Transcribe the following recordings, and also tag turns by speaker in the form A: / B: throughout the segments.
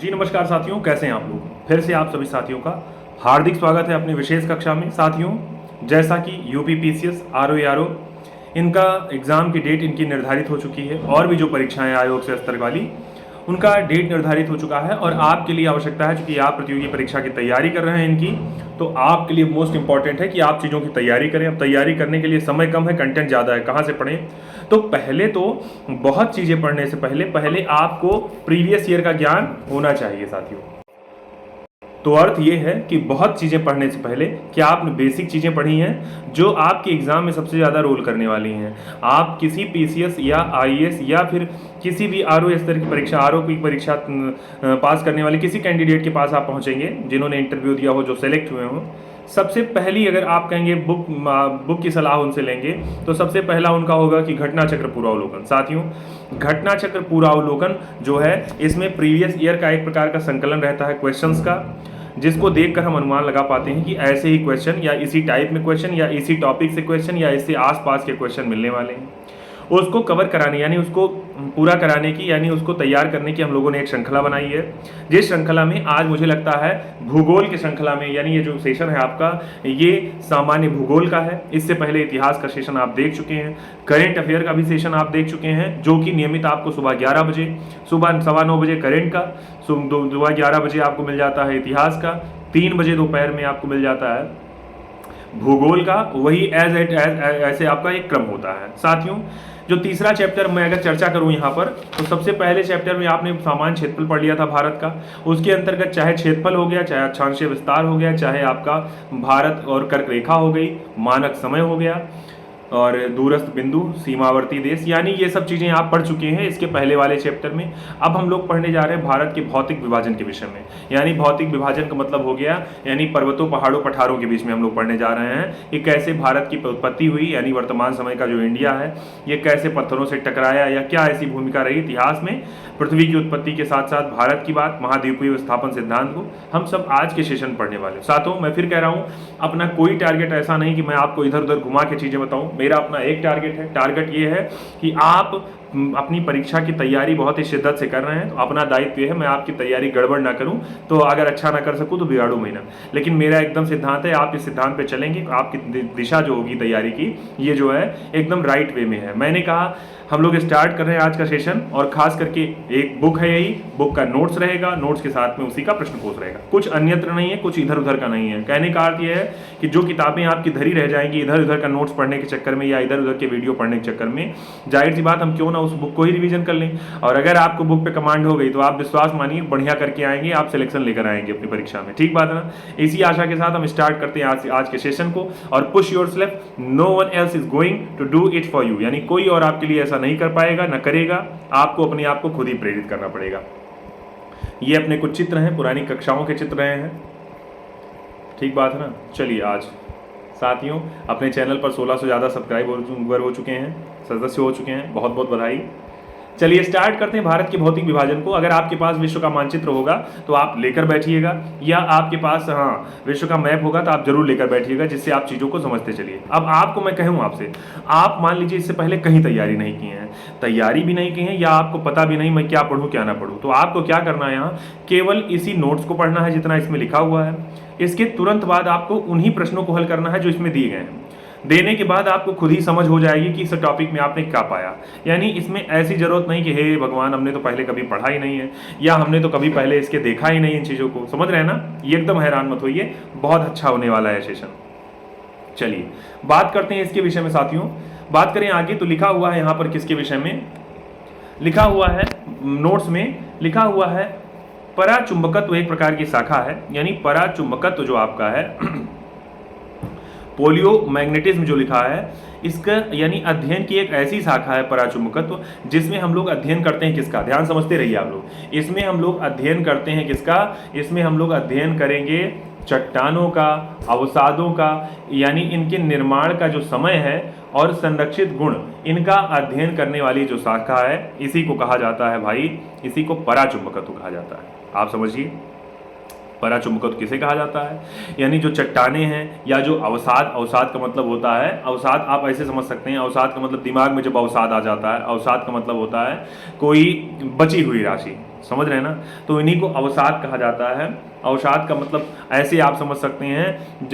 A: जी नमस्कार साथियों, कैसे हैं आप लोग। फिर से आप सभी साथियों का हार्दिक स्वागत है अपनी विशेष कक्षा में। साथियों, जैसा कि यूपी पीसीएस आरओ इनका एग्ज़ाम की डेट इनकी निर्धारित हो चुकी है और भी जो परीक्षाएं आयोग से स्तर वाली उनका डेट निर्धारित हो चुका है और आपके लिए आवश्यकता है, क्योंकि आप प्रतियोगी परीक्षा की तैयारी कर रहे हैं इनकी, तो आपके लिए मोस्ट इंपॉर्टेंट है कि आप चीज़ों की तैयारी करें। अब तैयारी करने के लिए समय कम है, कंटेंट ज़्यादा है, कहाँ से पढ़ें। तो पहले तो बहुत चीज़ें पढ़ने से पहले आपको प्रीवियस ईयर का ज्ञान होना चाहिए साथियों। तो अर्थ ये है कि बहुत चीज़ें पढ़ने से पहले क्या आपने बेसिक चीज़ें पढ़ी हैं जो आपके एग्ज़ाम में सबसे ज़्यादा रोल करने वाली हैं। आप किसी पीसीएस या आईएएस या फिर किसी भी आरओ स्तर की परीक्षा, आरओ की परीक्षा पास करने वाले किसी कैंडिडेट के पास आप पहुंचेंगे जिन्होंने इंटरव्यू दिया हो, जो सेलेक्ट हुए हों। सबसे पहली अगर आप कहेंगे बुक की सलाह उनसे लेंगे तो सबसे पहला उनका होगा कि घटना चक्र पूर्वावलोकन। साथियों, घटना चक्र पूर्वावलोकन जो है, इसमें प्रीवियस ईयर का एक प्रकार का संकलन रहता है क्वेश्चंस का, जिसको देखकर हम अनुमान लगा पाते हैं कि ऐसे ही क्वेश्चन या इसी टाइप में क्वेश्चन या इसी टॉपिक से क्वेश्चन या इससे आसपास के क्वेश्चन मिलने वाले हैं। उसको कवर कराने यानी उसको पूरा कराने की यानी उसको तैयार करने की हम लोगों ने एक श्रृंखला बनाई है, जिस श्रृंखला में आज मुझे लगता है भूगोल की श्रृंखला में, यानी ये जो सेशन है आपका, ये सामान्य भूगोल का है। इससे पहले इतिहास का सेशन आप देख चुके हैं, करेंट अफेयर का भी सेशन आप देख चुके हैं, जो कि नियमित आपको सुबह 11 बजे, सुबह 9:15 बजे करेंट का, सुबह 11 बजे आपको मिल जाता है इतिहास का, 3 बजे दोपहर में आपको मिल जाता है भूगोल का। वही ऐसे आपका एक क्रम होता है। साथियों, जो तीसरा चैप्टर मैं अगर चर्चा करूं यहाँ पर, तो सबसे पहले चैप्टर में आपने सामान्य क्षेत्रफल पढ़ लिया था भारत का। उसके अंतर्गत चाहे क्षेत्रफल हो गया, चाहे अक्षांशीय विस्तार हो गया, चाहे आपका भारत और कर्क रेखा हो गई, मानक समय हो गया और दूरस्थ बिंदु, सीमावर्ती देश, यानी ये सब चीज़ें आप पढ़ चुके हैं इसके पहले वाले चैप्टर में। अब हम लोग पढ़ने जा रहे हैं भारत के भौतिक विभाजन के विषय में। यानी भौतिक विभाजन का मतलब हो गया यानी पर्वतों, पहाड़ों, पठारों के बीच में हम लोग पढ़ने जा रहे हैं कि कैसे भारत की उत्पत्ति हुई, यानी वर्तमान समय का जो इंडिया है ये कैसे पत्थरों से टकराया या क्या ऐसी भूमिका रही इतिहास में पृथ्वी की उत्पत्ति के साथ साथ भारत की बात, महाद्वीपीय विस्थापन सिद्धांत को हम सब आज के सेशन पढ़ने वाले। साथों, मैं फिर कह रहा हूँ, अपना कोई टारगेट ऐसा नहीं कि मैं आपको इधर उधर घुमा के चीज़ें बताऊँ। मेरा अपना एक टारगेट है। टारगेट ये है कि आप अपनी परीक्षा की तैयारी बहुत ही शिद्दत से कर रहे हैं, तो अपना दायित्व है मैं आपकी तैयारी गड़बड़ ना करूं, तो अगर अच्छा ना कर सकूं तो बिगाड़ू मैं ना। लेकिन मेरा एकदम सिद्धांत है, आप इस सिद्धांत पे चलेंगे, आपकी दिशा जो होगी तैयारी की, ये जो है एकदम राइट वे में है। मैंने कहा हम लोग स्टार्ट कर रहे हैं आज का सेशन, और खास करके एक बुक है, यही बुक का नोट्स रहेगा, नोट्स के साथ में उसी का प्रश्न कोश रहेगा, कुछ अन्यत्र नहीं है, कुछ इधर उधर का नहीं है। कहने का अर्थ यह है कि जो किताबें आपकी धरी रह जाएंगी इधर उधर का नोट्स पढ़ने के चक्कर में या इधर उधर के वीडियो पढ़ने के चक्कर में, जाहिर सी बात हम क्यों ना उस बुक को ही रिवीजन कर लें। और अगर आपको बुक पे कमांड हो गई तो आप विश्वास मानिए बढ़िया करके आएंगे, आप सिलेक्शन लेकर आएंगे अपनी परीक्षा में। ठीक बात है ना। इसी आशा के साथ हम स्टार्ट करते हैं आज के सेशन को। और push yourself, no one else is going to do it for you, यानी कोई और आपके लिए ऐसा नहीं कर पाएगा, न करेगा, आपको अपने आप को खुद ही प्रेरित करना पड़ेगा। ये अपने कुछ चित्र हैं, पुरानी कक्षाओं के चित्र रहे हैं। ठीक बात है ना। चलिए, आज साथियों अपने चैनल पर 1600 से ज़्यादा सब्सक्राइबर हो चुके हैं, सदस्य हो चुके हैं, बहुत बहुत बधाई। चलिए स्टार्ट करते हैं भारत के भौतिक विभाजन को। अगर आपके पास विश्व का मानचित्र होगा तो आप लेकर बैठिएगा, या आपके पास विश्व का मैप होगा तो आप जरूर लेकर बैठिएगा, जिससे आप चीज़ों को समझते चलिए। अब आपको मैं कहूँ आपसे, आप मान लीजिए इससे पहले कहीं तैयारी नहीं की है, तैयारी भी नहीं की है, या आपको पता भी नहीं मैं क्या पढ़ूँ क्या ना पढ़ूँ, तो आपको क्या करना है, यहाँ केवल इसी नोट्स को पढ़ना है जितना इसमें लिखा हुआ है। इसके तुरंत बाद आपको उन्हीं प्रश्नों को हल करना है जो इसमें दिए गए हैं। देने के बाद आपको खुद ही समझ हो जाएगी कि इस टॉपिक में आपने क्या पाया। यानी इसमें ऐसी जरूरत नहीं कि हे भगवान हमने तो पहले कभी पढ़ा ही नहीं है, या हमने तो कभी पहले इसके देखा ही नहीं इन चीज़ों को। समझ रहे हैं ना। ये एकदम हैरान मत होइए, बहुत अच्छा होने वाला है सेशन। चलिए बात करते हैं इसके विषय में साथियों। बात करें आगे तो लिखा हुआ है यहाँ पर किसके विषय में लिखा हुआ है, नोट्स में लिखा हुआ है पराचुंबकत्व एक प्रकार की शाखा है। यानी पराचुंबकत्व जो आपका है, पोलियो मैग्नेटिज्म जो लिखा है, इसका यानी अध्ययन की एक ऐसी शाखा है पराचुंबकत्व, जिसमें हम लोग अध्ययन करते हैं किसका, ध्यान समझते रहिए आप लोग। इसमें हम लोग अध्ययन करते हैं किसका, इसमें हम लोग अध्ययन करेंगे चट्टानों का, अवसादों का, यानी इनके निर्माण का जो समय है और संरक्षित गुण, इनका अध्ययन करने वाली जो शाखा है, इसी को कहा जाता है भाई, इसी को पराचुंबकत्व कहा जाता है। आप समझिए पराचुंबकत्व किसे कहा जाता है। यानी जो चट्टाने हैं या जो अवसाद, अवसाद का मतलब होता है, अवसाद आप ऐसे समझ सकते हैं, अवसाद का मतलब दिमाग में जब अवसाद आ जाता है, अवसाद का मतलब होता है कोई बची हुई राशि, समझ रहे हैं ना। तो इन्हीं को अवसाद कहा जाता है। अवसाद का मतलब ऐसे आप समझ सकते हैं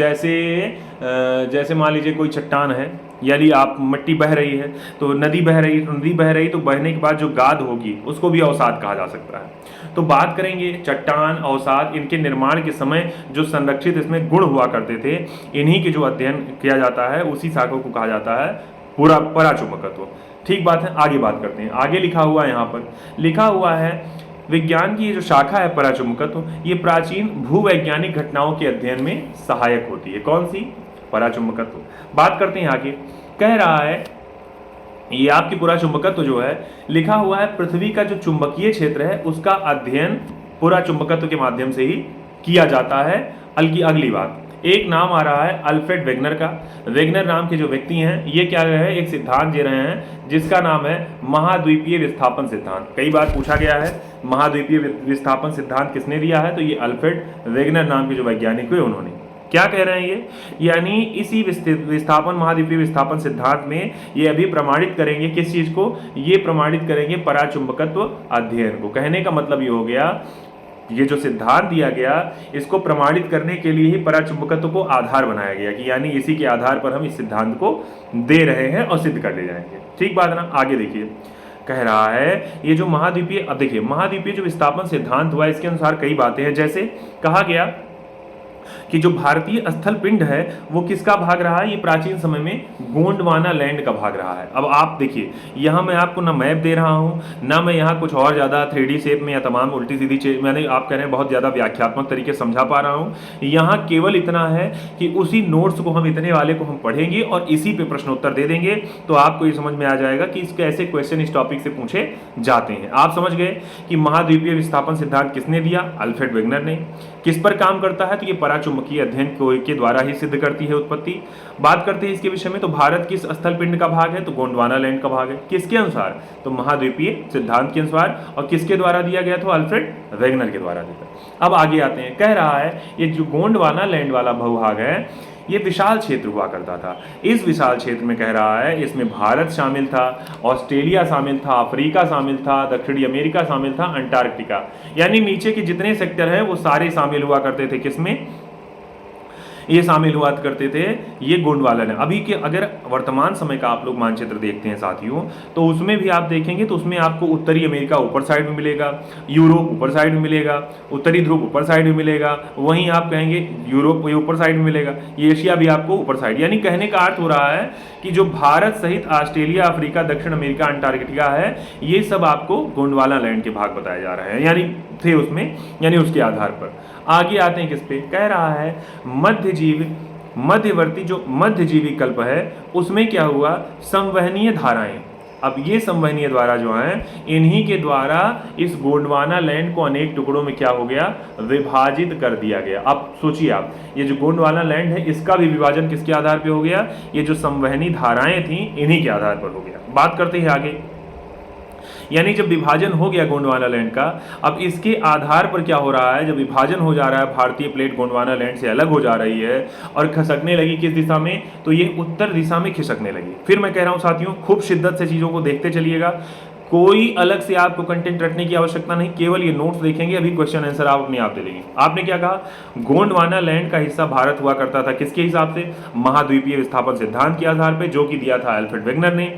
A: जैसे मान लीजिए कोई चट्टान है, यदि आप मिट्टी बह रही है तो नदी बह रही है, तो नदी बह रही तो बहने के बाद जो गाद होगी उसको भी अवसाद कहा जा सकता है। तो बात करेंगे चट्टान, अवसाद, इनके निर्माण के समय जो संरक्षित इसमें गुण हुआ करते थे, इन्हीं के जो अध्ययन किया जाता है उसी शाखा को कहा जाता है पूरा पराचुंबकत्व। ठीक बात है, आगे बात करते हैं। आगे लिखा हुआ है, यहाँ पर लिखा हुआ है विज्ञान की ये जो शाखा है पराचुंबकत्व, ये प्राचीन भूवैज्ञानिक घटनाओं के अध्ययन में सहायक होती है। कौन सी? पराचुंबकत्व। बात करते हैं आगे। कह रहा है ये आपकी पराचुंबकत्व जो है, लिखा हुआ है पृथ्वी का जो चुंबकीय क्षेत्र है उसका अध्ययन पराचुंबकत्व के माध्यम से ही किया जाता है। अगली बात, एक नाम आ रहा है अल्फ्रेड वेगनर का। वेगनर नाम के जो व्यक्ति हैं, ये क्या है, एक सिद्धांत दे रहे हैं जिसका नाम है महाद्वीपीय विस्थापन सिद्धांत। कई बार पूछा गया है महाद्वीपीय विस्थापन सिद्धांत किसने दिया है, तो ये अल्फ्रेड वेगनर नाम के जो वैज्ञानिक हुए उन्होंने। क्या कह रहे हैं ये, यानी इसी विस्थापन महाद्वीपीय विस्थापन सिद्धांत में ये अभी प्रमाणित करेंगे किस चीज को, ये प्रमाणित करेंगे पराचुंबकत्व अध्ययन को। कहने का मतलब ये हो गया, ये जो सिद्धांत दिया गया इसको प्रमाणित करने के लिए ही पराचुंबकत्व को आधार बनाया गया कि यानी इसी के आधार पर हम इस सिद्धांत को दे रहे हैं और सिद्ध कर ले जाएंगे। ठीक बात है ना। आगे देखिए, कह रहा है ये जो महाद्वीपीय, अब देखिए महाद्वीपीय जो विस्थापन सिद्धांत हुआ इसके अनुसार कई बातें हैं। जैसे कहा गया कि जो भारतीय स्थल पिंड है वो किसका भाग रहा है, ये प्राचीन समय में गोंडवाना लैंड का भाग रहा है। अब आप देखिए, यहाँ मैं आपको ना मैप दे रहा हूँ ना मैं यहाँ कुछ और ज़्यादा 3D शेप में या तमाम उल्टी सीधी मैंने आप कह रहे हैं बहुत ज़्यादा व्याख्यात्मक तरीके से समझा पा रहा हूँ। यहाँ केवल इतना है कि उसी नोट्स को हम इतने वाले को हम पढ़ेंगे और इसी पे प्रश्नोत्तर दे देंगे, तो आपको ये समझ में आ जाएगा कि इसके ऐसे क्वेश्चन इस टॉपिक से पूछे जाते हैं। आप समझ गए कि महाद्वीपीय विस्थापन सिद्धांत किसने दिया, अल्फ्रेड वेगनर ने। किस पर काम करता है, तो ये पराचुंबकीय अध्ययन के द्वारा ही सिद्ध करती है उत्पत्ति। बात करते हैं इसके विषय में, तो भारत किस स्थल पिंड का भाग है, तो गोंडवाना लैंड का भाग है। किसके अनुसार, तो महाद्वीपीय सिद्धांत के अनुसार। और किसके द्वारा दिया गया, तो अल्फ्रेड वेगनर के द्वारा दिया। अब आगे आते हैं, कह रहा है ये जो गोंडवाना लैंड वाला भूभाग है ये विशाल क्षेत्र हुआ करता था। इस विशाल क्षेत्र में कह रहा है इसमें भारत शामिल था, ऑस्ट्रेलिया शामिल था, अफ्रीका शामिल था, दक्षिणी अमेरिका शामिल था, अंटार्कटिका, यानी नीचे के जितने सेक्टर हैं वो सारे शामिल हुआ करते थे। किसमें ये शामिल हुआ करते थे, ये गोंडवाना लैंड। अभी के अगर वर्तमान समय का आप लोग मानचित्र देखते हैं साथियों, तो उसमें भी आप देखेंगे तो उसमें आपको उत्तरी अमेरिका ऊपर साइड में मिलेगा, यूरोप ऊपर साइड में मिलेगा, उत्तरी ध्रुव ऊपर साइड में मिलेगा, वहीं आप कहेंगे यूरोप ऊपर साइड में मिलेगा, ये एशिया भी आपको ऊपर साइड। यानी कहने का अर्थ हो रहा है कि जो भारत सहित ऑस्ट्रेलिया, अफ्रीका, दक्षिण अमेरिका, अंटार्कटिका है, ये सब आपको गोंडवाना लैंड के भाग बताए जा रहे हैं, यानी थे उसमें, यानी उसके आधार पर। आगे आते हैं किस पे, कह रहा है मध्यवर्ती जो मध्यजीवी कल्प है उसमें क्या हुआ, संवहनीय धाराएं। अब ये संवहनीय धारा जो हैं इन्हीं के द्वारा इस गोंडवाना लैंड को अनेक टुकड़ों में क्या हो गया, विभाजित कर दिया गया। अब सोचिए आप, ये जो गोंडवाना लैंड है इसका भी विभाजन किसके आधार पे हो गया, ये जो संवहनी धाराएं थी इन्हीं के आधार पर हो गया। बात करते हैं आगे, यानी जब विभाजन हो गया गोंडवाना लैंड का, अब इसके आधार पर क्या हो रहा है, जब विभाजन हो जा रहा है, भारतीय प्लेट गोंडवाना लैंड से अलग हो जा रही है और खिसकने लगी किस दिशा में, तो ये उत्तर दिशा में खिसकने लगी। फिर मैं कह रहा हूं साथियों, खूब शिद्दत से चीजों को देखते चलिएगा, कोई अलग से आपको कंटेंट रटने की आवश्यकता नहीं, केवल ये नोट्स देखेंगे, अभी क्वेश्चन आंसर आप अपने आप दे देंगे। आपने क्या कहा, गोंडवाना लैंड का हिस्सा भारत हुआ करता था किसके हिसाब से, महाद्वीपीय विस्थापन सिद्धांत के आधार पर, जो कि दिया था अल्फ्रेड वेगनर ने,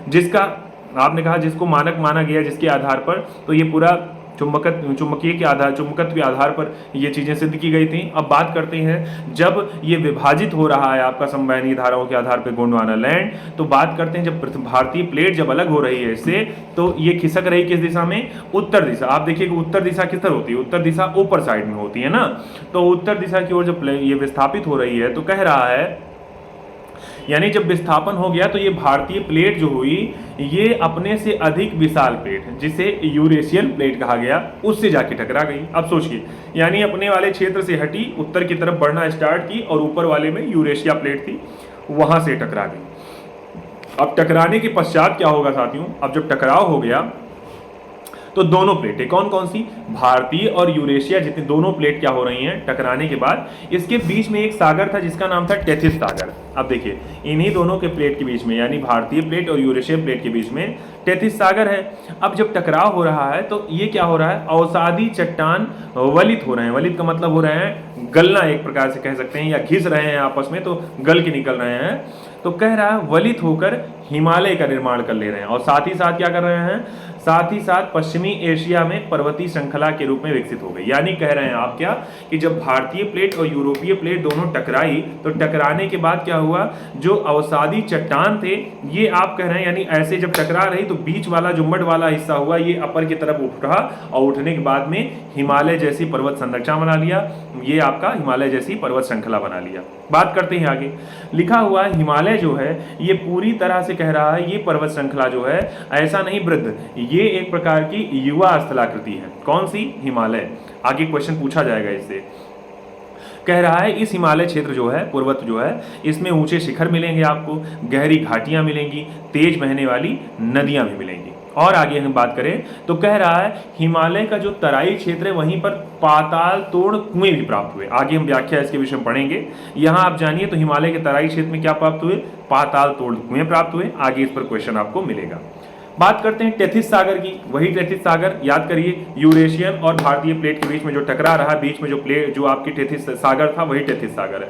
A: जिसका आपने कहा जिसको मानक माना गया, जिसके आधार पर तो ये पूरा चुंबकत्व के आधार पर ये चीजें सिद्ध की गई थी। अब बात करते हैं, जब ये विभाजित हो रहा है आपका संवहनी धाराओं के आधार पर गोंडवाना लैंड, तो बात करते हैं जब भारतीय प्लेट जब अलग हो रही है इससे, तो ये खिसक रही किस दिशा में, उत्तर दिशा। आप देखिएगा उत्तर दिशा किस तरह होती है, उत्तर दिशा ऊपर साइड में होती है ना, तो उत्तर दिशा की ओर जब ये विस्थापित हो रही है, तो कह रहा है यानी जब विस्थापन हो गया तो ये भारतीय प्लेट जो हुई ये अपने से अधिक विशाल प्लेट जिसे यूरेशियन प्लेट कहा गया उससे जाके टकरा गई। अब सोचिए, यानी अपने वाले क्षेत्र से हटी, उत्तर की तरफ बढ़ना स्टार्ट की और ऊपर वाले में यूरेशिया प्लेट थी वहां से टकरा गई। अब टकराने के पश्चात क्या होगा साथियों, अब जब टकराव हो गया तो दोनों प्लेटें कौन कौन सी, भारतीय और यूरेशिया जितनी दोनों प्लेट क्या हो रही हैं, टकराने के बाद इसके बीच में एक सागर था जिसका नाम था टेथिस सागर। अब देखिए इन्हीं दोनों के प्लेट के बीच में यानी भारतीय प्लेट और यूरेशिया प्लेट के बीच में टेथिस सागर है। अब जब टकराव हो रहा है तो ये क्या हो रहा है, अवसादी चट्टान वलित हो रहे हैं। वलित का मतलब हो रहे हैं गलना, एक प्रकार से कह सकते हैं, या घिस रहे हैं आपस में तो गल के निकल रहे हैं। तो कह रहा है वलित होकर हिमालय का निर्माण कर ले रहे हैं और साथ ही साथ क्या कर रहे हैं, साथ ही साथ पश्चिमी एशिया में पर्वतीय श्रृंखला के रूप में विकसित हो गई। यानी कह रहे हैं आप क्या कि जब भारतीय प्लेट और यूरोपीय प्लेट दोनों टकराई तो टकराने के बाद क्या हुआ, जो अवसादी चट्टान थे ये आप कह रहे हैं यानी ऐसे जब टकरा रही तो बीच वाला जो मड वाला हिस्सा हुआ ये अपर की तरफ उठा और उठने के बाद में हिमालय जैसी पर्वत संरचना बना लिया, ये आपका हिमालय जैसी पर्वत श्रृंखला बना लिया। बात करते हैं आगे, लिखा हुआ हिमालय जो है ये पूरी तरह से कह रहा है ये पर्वत श्रृंखला जो है ऐसा नहीं वृद्ध, ये एक प्रकार की युवा स्थलाकृति है। कौन सी, हिमालय। आगे क्वेश्चन पूछा जाएगा इससे, कह रहा है इस हिमालय क्षेत्र जो है पर्वत जो है इसमें ऊंचे शिखर मिलेंगे आपको, गहरी घाटियां मिलेंगी, तेज बहने वाली नदियां भी मिलेंगी। और आगे हम बात करें तो कह रहा है हिमालय का जो तराई क्षेत्र है वहीं पर पाताल तोड़ कुएं भी प्राप्त हुए। आगे हम व्याख्या इसके विषय में पढ़ेंगे। यहाँ आप जानिए तो हिमालय के तराई क्षेत्र में क्या प्राप्त हुए, पाताल तोड़ कुएं प्राप्त हुए। आगे इस पर क्वेश्चन आपको मिलेगा। बात करते हैं टेथिस सागर की, वही टेथिस सागर याद करिए, यूरेशियन और भारतीय प्लेट के बीच में जो टकरा रहा, बीच में जो प्लेट जो आपकी टेथिस सागर था वही टेथिस सागर है।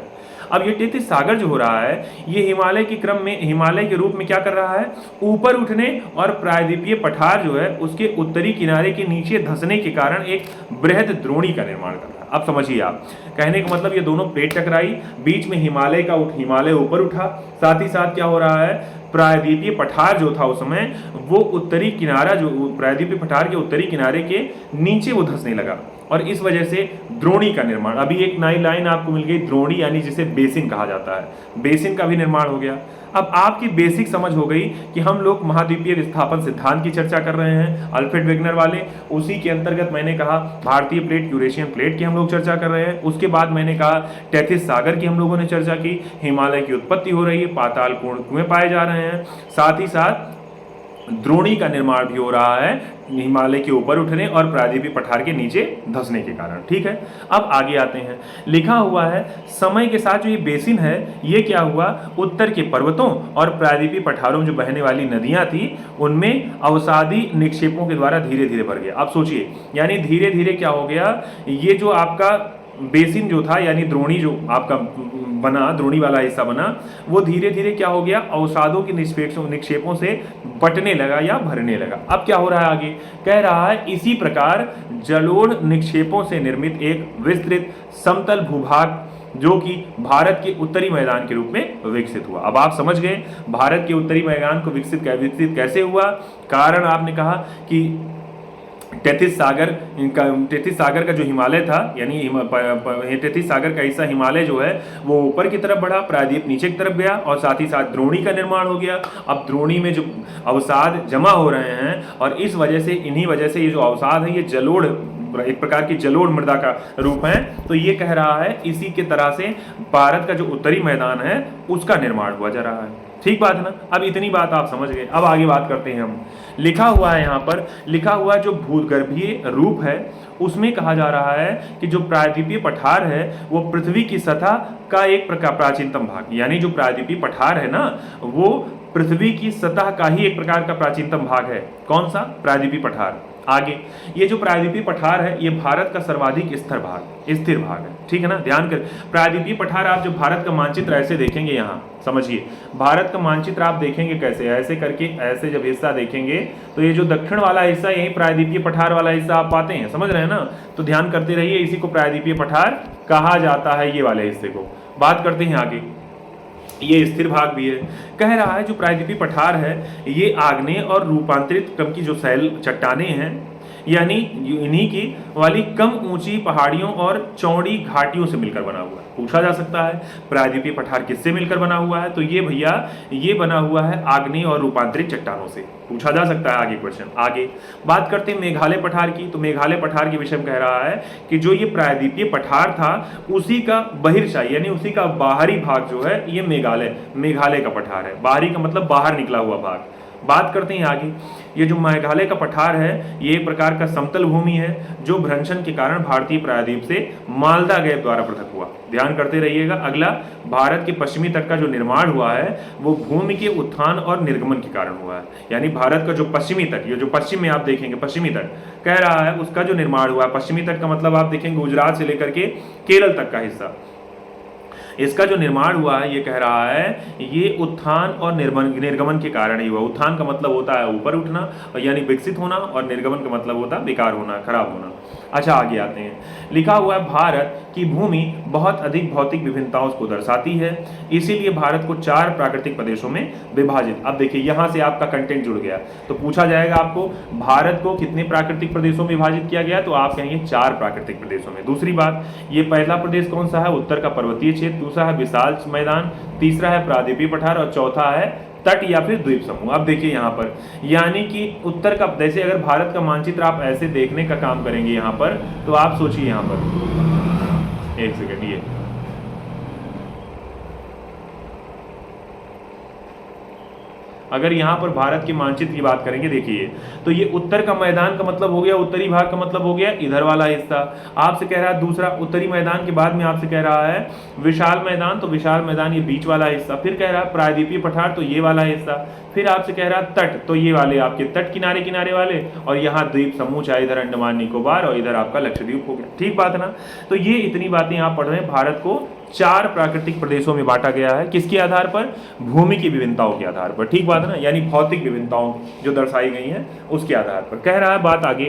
A: अब ये टेथिस सागर जो हो रहा है ये हिमालय के क्रम में, हिमालय के रूप में क्या कर रहा है, ऊपर उठने और प्रायद्वीपीय पठार जो है उसके उत्तरी किनारे के नीचे धंसने के कारण एक बृहद द्रोणी का निर्माण कर रहा है। अब समझिए आप, कहने का मतलब ये दोनों प्लेट टकराई, बीच में हिमालय ऊपर उठा, साथ ही साथ क्या हो रहा है, प्रायद्वीपीय पठार जो था उस समय वो उत्तरी किनारा जो प्रायद्वीपीय पठार के उत्तरी किनारे के नीचे वो धंसने लगा और इस वजह से द्रोणी का निर्माण। अभी एक नई लाइन आपको मिल गई द्रोणी, यानी जिसे बेसिन कहा जाता है, बेसिन का भी निर्माण हो गया। अब आपकी बेसिक समझ हो गई कि हम लोग महाद्वीपीय विस्थापन सिद्धांत की चर्चा कर रहे हैं, अल्फ्रेड वेगनर वाले, उसी के अंतर्गत मैंने कहा भारतीय प्लेट यूरेशियन प्लेट की हम लोग चर्चा कर रहे हैं। उसके बाद मैंने कहा टेथिस सागर की हम लोगों ने चर्चा की, हिमालय की उत्पत्ति हो रही है, पाताल पूर्ण कुएं पाए जा रहे हैं, साथ ही साथ द्रोणी का निर्माण भी हो रहा है हिमालय के ऊपर उठने और प्रायद्वीपीय पठार के नीचे धंसने के कारण। ठीक है, अब आगे आते हैं, लिखा हुआ है समय के साथ जो ये बेसिन है ये क्या हुआ, उत्तर के पर्वतों और प्रायद्वीपीय पठारों में जो बहने वाली नदियां थी उनमें अवसादी निक्षेपों के द्वारा धीरे धीरे भर गया। अब सोचिए यानी धीरे धीरे क्या हो गया, ये जो आपका बेसिन जो था यानी द्रोणी जो आपका बना, द्रोणी वाला हिस्सा बना, वो धीरे धीरे क्या हो गया, अवसादों के निक्षेपों से बटने लगा या भरने लगा। अब क्या हो रहा है आगे, कह रहा है इसी प्रकार जलोढ़ निक्षेपों से निर्मित एक विस्तृत समतल भूभाग जो कि भारत के उत्तरी मैदान के रूप में विकसित हुआ। अब आप समझ गए भारत के उत्तरी मैदान को विकसित कैसे हुआ, कारण आपने कहा कि टेथिस सागर का जो हिमालय था यानी टेथिस सागर का हिस्सा हिमालय जो है वो ऊपर की तरफ बढ़ा, प्रायद्वीप नीचे की तरफ गया और साथ ही साथ द्रोणी का निर्माण हो गया। अब द्रोणी में जो अवसाद जमा हो रहे हैं और इस वजह से इन्हीं वजह से ये जो अवसाद है ये जलोढ़, एक प्रकार की जलोढ़ मृदा का रूप है। तो ये कह रहा है इसी के तरह से भारत का जो उत्तरी मैदान है उसका निर्माण हुआ जा रहा है। ठीक बात है ना, अब इतनी बात आप समझ गए। अब आगे बात करते हैं हम, लिखा हुआ है यहाँ पर, लिखा हुआ जो भूगर्भीय रूप है उसमें कहा जा रहा है कि जो प्रायद्वीपीय पठार है वो पृथ्वी की सतह का एक प्रकार प्राचीनतम भाग, यानी जो प्रायद्वीपीय पठार है ना वो पृथ्वी की सतह का ही एक प्रकार का प्राचीनतम भाग है। कौन सा, प्रायद्वीपीय पठार। आगे ये जो प्रायद्वीपीय पठार है ये भारत का सर्वाधिक स्थिर भाग है। ठीक है ना, ध्यान कर, प्रायद्वीपीय पठार आप जो भारत का मानचित्र ऐसे देखेंगे, यहाँ समझिए भारत का मानचित्र आप देखेंगे कैसे, ऐसे करके ऐसे जब हिस्सा देखेंगे तो ये जो दक्षिण वाला हिस्सा यही प्रायद्वीपीय पठार वाला हिस्सा आप पाते हैं, समझ रहे हैं ना, तो ध्यान करते रहिए, इसी को प्रायद्वीपीय पठार कहा जाता है, ये वाले हिस्से को। बात करते हैं आगे, ये स्थिर भाग भी है। कह रहा है जो प्रायद्वीपीय पठार है ये आग्नेय और रूपांतरित क्रम की जो शैल चट्टानें हैं यानी इन्हीं की वाली कम ऊंची पहाड़ियों और चौड़ी घाटियों से मिलकर बना हुआ है। पूछा जा सकता है प्रायद्वीपीय पठार किससे मिलकर बना हुआ है, तो ये भैया ये बना हुआ है आग्नेय और रूपांतरित चट्टानों से। पूछा जा सकता है आगे क्वेश्चन। आगे बात करते हैं मेघालय पठार की, तो मेघालय पठार के विषय में कह रहा है कि जो ये प्रायद्वीपीय पठार था उसी का बहिर्शाही यानी उसी का बाहरी भाग जो है ये मेघालय का पठार है। बाहरी का मतलब बाहर निकला हुआ भाग, बात करते हैं आगे, ये जो मेघालय का पठार है ये एक प्रकार का समतल भूमि है जो भ्रंशन के कारण भारतीय प्रायद्वीप से मालदा गैप द्वारा पृथक हुआ। ध्यान करते रहिएगा। अगला, भारत के पश्चिमी तट का जो निर्माण हुआ है वो भूमि के उत्थान और निर्गमन के कारण हुआ है। यानी भारत का जो पश्चिमी तट, ये जो पश्चिम में आप देखेंगे पश्चिमी तट कह रहा है, उसका जो निर्माण हुआ है, पश्चिमी तट का मतलब आप देखेंगे गुजरात से लेकर के केरल तक का हिस्सा, इसका जो निर्माण हुआ है ये कह रहा है ये उत्थान और निर्गमन के कारण ही हुआ। उत्थान का मतलब होता है ऊपर उठना यानी विकसित होना, और निर्गमन का मतलब होता है बेकार होना, खराब होना। अच्छा आगे आते हैं। लिखा हुआ है भारत की भूमि बहुत अधिक भौतिक विभिन्नताओं को दर्शाती है, इसीलिए भारत को 4 प्राकृतिक प्रदेशों में विभाजित। अब देखिए यहां से आपका कंटेंट जुड़ गया, तो पूछा जाएगा आपको भारत को कितने प्राकृतिक प्रदेशों में विभाजित किया गया, तो आप कहेंगे 4 प्राकृतिक प्रदेशों में। दूसरी बात, ये पहला प्रदेश कौन सा है, उत्तर का पर्वतीय क्षेत्र, दूसरा है विशाल मैदान, तीसरा है प्रायद्वीपीय पठार और चौथा है तट या फिर द्वीप समूह। अब देखिए यहाँ पर, यानी कि उत्तर का, जैसे अगर भारत का मानचित्र आप ऐसे देखने का काम करेंगे यहाँ पर, तो आप सोचिए यहाँ पर, एक सेकंड, ये अगर यहाँ पर भारत के मानचित्र की बात करेंगे, देखिए तो ये उत्तर का मैदान का मतलब हो गया, उत्तरी भाग का मतलब हो गया इधर वाला हिस्सा। आपसे कह रहा है दूसरा उत्तरी मैदान के बाद में आपसे कह रहा है विशाल मैदान, तो विशाल मैदान ये बीच वाला हिस्सा। फिर कह रहा है प्रायद्वीपीय पठार, तो ये वाला हिस्सा। फिर आपसे कह रहा है तट, तो ये वाले आपके तट किनारे किनारे वाले, और यहाँ द्वीप समूह, चाहे इधर अंडमान निकोबार और इधर आपका लक्षद्वीप हो गया। ठीक बात है ना। तो ये इतनी बातें आप पढ़ रहे हैं। भारत को 4 प्राकृतिक प्रदेशों में बांटा गया है, किसके आधार पर, भूमि की विभिन्नताओं के आधार पर। ठीक बात है ना, यानी भौतिक विभिन्नताओं जो दर्शाई गई हैं उसके आधार पर। कह रहा है बात आगे,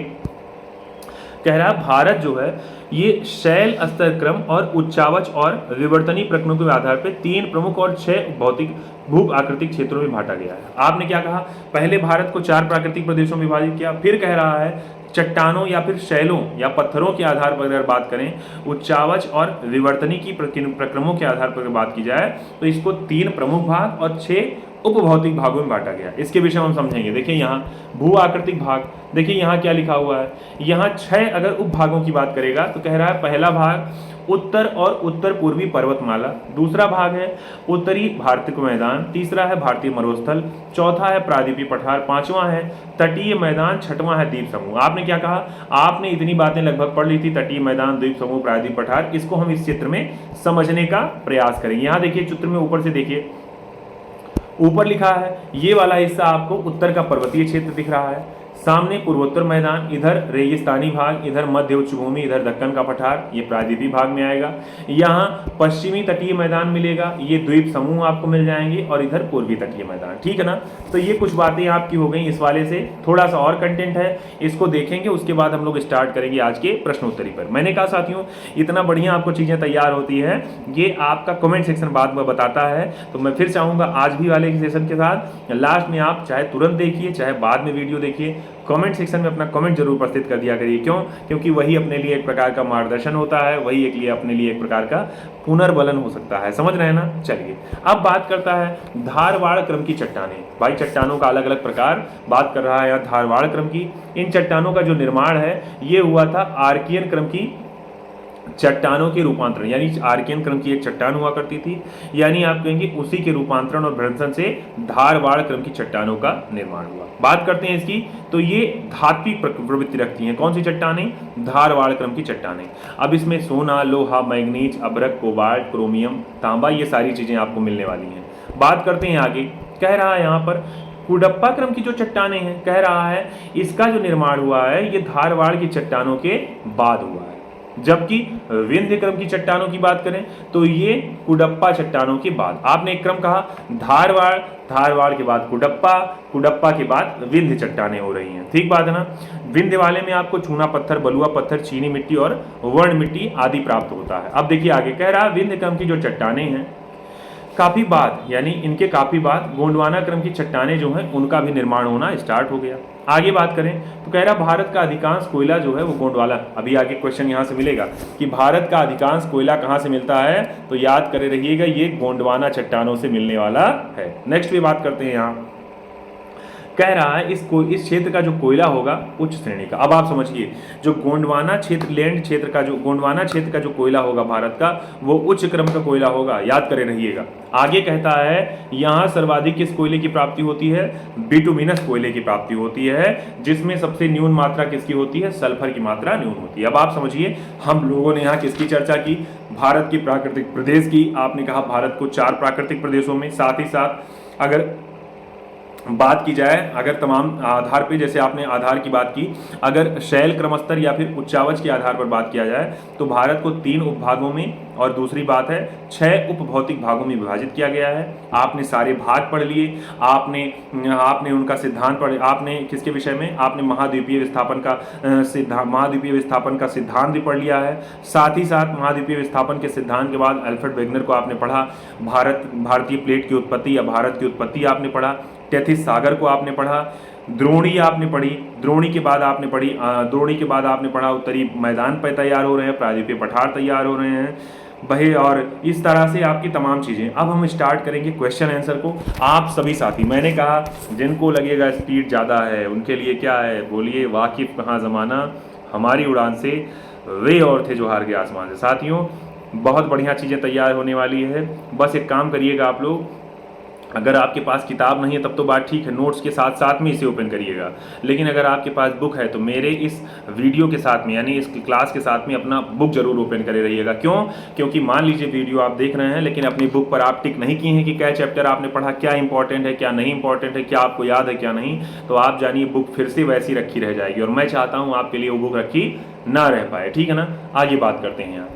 A: कह रहा है भारत जो है ये शैल स्तर क्रम और उच्चावच और विवर्तनीय प्रकरणों के आधार पर 3 प्रमुख और 6 भौतिक भू आकृतिक क्षेत्रों में बांटा गया है। आपने क्या कहा, पहले भारत को 4 प्राकृतिक प्रदेशों में विभाजित किया, फिर कह रहा है चट्टानों या फिर शैलों या पत्थरों के आधार पर अगर बात करें, उच्चावच और विवर्तनी की प्रक्रमों के आधार पर अगर बात की जाए, तो इसको 3 प्रमुख भाग और 6 उपभौतिक भागों में बांटा गया। इसके विषय में हम समझेंगे। देखिए यहाँ भू आकृतिक भाग, देखिए यहाँ क्या लिखा हुआ है, यहाँ 6 अगर उपभागों की बात करेगा तो कह रहा है पहला भाग उत्तर और उत्तर पूर्वी पर्वतमाला, दूसरा भाग है उत्तरी भारतीय मैदान, तीसरा है भारतीय मरुस्थल, चौथा है प्रायद्वीपीय पठार, पांचवा है तटीय मैदान, छठवां है द्वीप समूह। आपने क्या कहा, आपने इतनी बातें लगभग पढ़ ली थी, तटीय मैदान, द्वीप समूह, प्रायद्वीप पठार। इसको हम इस चित्र में समझने का प्रयास करेंगे। यहाँ देखिए चित्र में ऊपर से देखिए, ऊपर लिखा है ये वाला हिस्सा आपको उत्तर का पर्वतीय क्षेत्र दिख रहा है, सामने पूर्वोत्तर मैदान, इधर रेगिस्तानी भाग, इधर मध्य उच्च भूमि, इधर दक्कन का पठार, ये प्रायद्वीपीय भाग में आएगा। यहाँ पश्चिमी तटीय मैदान मिलेगा, ये द्वीप समूह आपको मिल जाएंगे, और इधर पूर्वी तटीय मैदान। ठीक है ना। तो ये कुछ बातें आपकी हो गई इस वाले से। थोड़ा सा और कंटेंट है, इसको देखेंगे, उसके बाद हम लोग स्टार्ट करेंगे आज के प्रश्नोत्तरी पर। मैंने कहा साथियों, इतना बढ़िया आपको चीजें तैयार होती है, ये आपका कमेंट सेक्शन बाद में बताता है। तो मैं फिर चाहूंगा आज भी वाले सेशन के साथ लास्ट में आप चाहे तुरंत देखिए चाहे बाद में वीडियो देखिए, कमेंट सेक्शन में अपना कमेंट जरूर प्रस्तुत कर दिया करिए। क्यों? क्योंकि वही अपने लिए एक प्रकार का मार्गदर्शन होता है, वही एक लिए अपने लिए एक प्रकार का पुनर्बलन हो सकता है। समझ रहे हैं ना। चलिए अब बात करता है धारवाड़ क्रम की चट्टानें। भाई चट्टानों का अलग अलग प्रकार बात कर रहा है यहाँ धारवाड़ क्रम की। इन चट्टानों का जो निर्माण है ये हुआ था आर्कियन क्रम की चट्टानों के रूपांतरण, यानी आर्कियन क्रम की एक चट्टान हुआ करती थी, यानी आप कहेंगे उसी के रूपांतरण और भ्रंशन से धारवाड़ क्रम की चट्टानों का निर्माण हुआ। बात करते हैं इसकी, तो ये धात्विक प्रवृत्ति रखती हैं। कौन सी चट्टानें? धारवाड़ क्रम की चट्टानें। अब इसमें सोना, लोहा, मैग्नीज, अभ्रक, कोबाल्ट, क्रोमियम, तांबा, ये सारी चीजें आपको मिलने वाली हैं। बात करते हैं आगे, कह रहा है यहाँ पर कुडप्पा क्रम की जो चट्टानें हैं, कह रहा है इसका जो निर्माण हुआ है ये धारवाड़ की चट्टानों के बाद हुआ है। जबकि विंध्य क्रम की चट्टानों की बात करें तो ये कुडप्पा चट्टानों के बाद। आपने एक क्रम कहा धारवाड़, धारवाड़ के बाद कुडप्पा, कुडप्पा के बाद विंध्य चट्टानें हो रही हैं। ठीक बात है ना। विंध्य वाले में आपको चूना पत्थर, बलुआ पत्थर, चीनी मिट्टी और वर्ण मिट्टी आदि प्राप्त होता है। अब देखिए आगे कह रहा है विंध्य क्रम की जो चट्टानें हैं काफी बाद, यानी इनके काफी बाद गोंडवाना क्रम की चट्टानें जो हैं उनका भी निर्माण होना स्टार्ट हो गया। आगे बात करें तो कह रहा भारत का अधिकांश कोयला जो है वो गोंडवाना, अभी आगे क्वेश्चन यहाँ से मिलेगा कि भारत का अधिकांश कोयला कहाँ से मिलता है, तो याद करे रहिएगा ये गोंडवाना चट्टानों से मिलने वाला है। नेक्स्ट भी बात करते हैं यहाँ, कह रहा है इस क्षेत्र का जो कोयला होगा उच्च श्रेणी का। अब आप समझिए, जो गोंडवाना क्षेत्र लैंड क्षेत्र का जो गोंडवाना क्षेत्र का जो कोयला होगा भारत का, वो उच्च क्रम का कोयला होगा, याद करे रहिएगा। आगे कहता है यहाँ सर्वाधिक किस कोयले की प्राप्ति होती है, बिटुमिनस कोयले की प्राप्ति होती है, जिसमें सबसे न्यून मात्रा किसकी होती है, सल्फर की मात्रा न्यून होती है। अब आप समझिए, हम लोगों ने यहाँ किसकी चर्चा की, भारत की प्राकृतिक प्रदेश की। आपने कहा भारत को 4 प्राकृतिक प्रदेशों में, साथ ही साथ अगर बात की जाए, अगर तमाम आधार पे, जैसे आपने आधार की बात की, अगर शैल क्रमस्तर या फिर उच्चावच के आधार पर बात किया जाए तो भारत को 3 उपभागों में, और दूसरी बात है 6 उपभौतिक भागों में विभाजित किया गया है। आपने सारे भाग पढ़ लिए, आपने उनका सिद्धांत पढ़, आपने किसके विषय में, आपने महाद्वीपीय विस्थापन का सिद्धांत भी पढ़ लिया है। साथ ही साथ महाद्वीपीय विस्थापन के सिद्धांत के बाद अल्फ्रेड वेगनर को आपने पढ़ा, भारतीय प्लेट की उत्पत्ति या भारत की उत्पत्ति आपने पढ़ा, टेथिस सागर को आपने पढ़ा, द्रोणी आपने पढ़ी, द्रोणी के बाद आपने पढ़ा उत्तरी मैदान पर तैयार हो रहे हैं, प्रायद्वीपीय पठार तैयार हो रहे हैं वही, और इस तरह से आपकी तमाम चीज़ें। अब हम स्टार्ट करेंगे क्वेश्चन आंसर को। आप सभी साथी, मैंने कहा जिनको लगेगा स्पीड ज़्यादा है उनके लिए क्या है, बोलिए, वाकिफ कहाँ ज़माना हमारी उड़ान से, वे और थे जो हार गए आसमान से। साथियों, बहुत बढ़िया चीज़ें तैयार होने वाली है। बस एक काम करिएगा आप लोग, अगर आपके पास किताब नहीं है तब तो बात ठीक है, नोट्स के साथ साथ में इसे ओपन करिएगा, लेकिन अगर आपके पास बुक है तो मेरे इस वीडियो के साथ में, यानी इस क्लास के साथ में अपना बुक जरूर ओपन करे रहिएगा। क्यों? क्योंकि मान लीजिए वीडियो आप देख रहे हैं लेकिन अपनी बुक पर आप टिक नहीं किए हैं कि क्या चैप्टर आपने पढ़ा, क्या इंपॉर्टेंट है, क्या नहीं इंपॉर्टेंट है, क्या आपको याद है, क्या नहीं, तो आप जानिए बुक फिर से वैसी रखी रह जाएगी, और मैं चाहता हूँ आपके लिए वो बुक रखी ना रह पाए। ठीक है ना, आगे बात करते हैं यहाँ।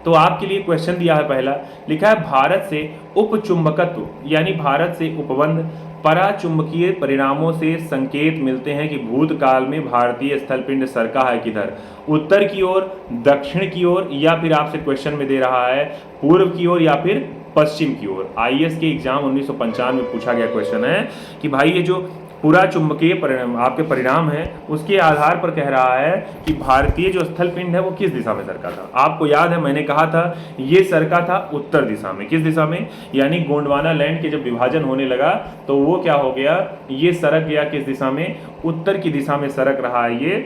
A: तो आपके लिए क्वेश्चन दिया है पहला, लिखा है भारत से उपचुंबकत्व यानी भारत से उपबंध पराचुंबकीय परिणामों से संकेत मिलते हैं कि भूतकाल में भारतीय स्थलपिंड सरका है किधर, उत्तर की ओर, दक्षिण की ओर, या फिर आपसे क्वेश्चन में दे रहा है पूर्व की ओर या फिर पश्चिम की ओर। आईएएस के एग्जाम 1995 में पूछा गया क्वेश्चन है कि भाई ये जो पूरा चुंबकीय परिणाम आपके परिणाम है उसके आधार पर कह रहा है कि भारतीय जो स्थल पिंड है वो किस दिशा में सरका था। आपको याद है मैंने कहा था ये सरका था उत्तर दिशा में। किस दिशा में? यानी गोंडवाना लैंड के जब विभाजन होने लगा तो वो क्या हो गया, ये सरक गया किस दिशा में, उत्तर की दिशा में सरक रहा है, ये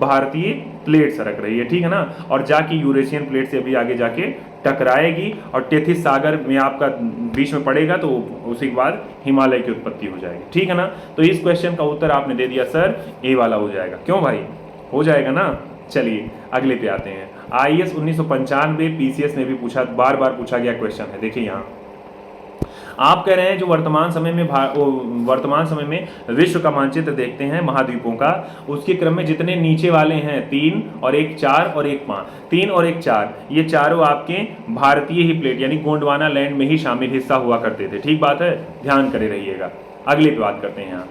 A: भारतीय प्लेट सरक रही है। ठीक है ना, और जाके यूरेशियन प्लेट से अभी आगे जाके टकराएगी और टेथिस सागर में आपका बीच में पड़ेगा, तो उसी के बाद हिमालय की उत्पत्ति हो जाएगी। ठीक है ना, तो इस क्वेश्चन का उत्तर आपने दे दिया सर, ए वाला हो जाएगा। क्यों भाई, हो जाएगा ना। चलिए अगले पे आते हैं। आईएएस 1995 पीसीएस में भी पूछा, बार बार पूछा गया क्वेश्चन है। देखिए यहाँ आप कह रहे हैं जो वर्तमान समय में विश्व का मानचित्र देखते हैं महाद्वीपों का, उसके क्रम में जितने नीचे वाले हैं 3 और 1 4 और 1 5, 3 और 1 4, ये चारों आपके भारतीय ही प्लेट यानी गोंडवाना लैंड में ही शामिल हिस्सा हुआ करते थे। ठीक बात है, ध्यान करे रहिएगा। अगली पे बात करते हैं यहाँ।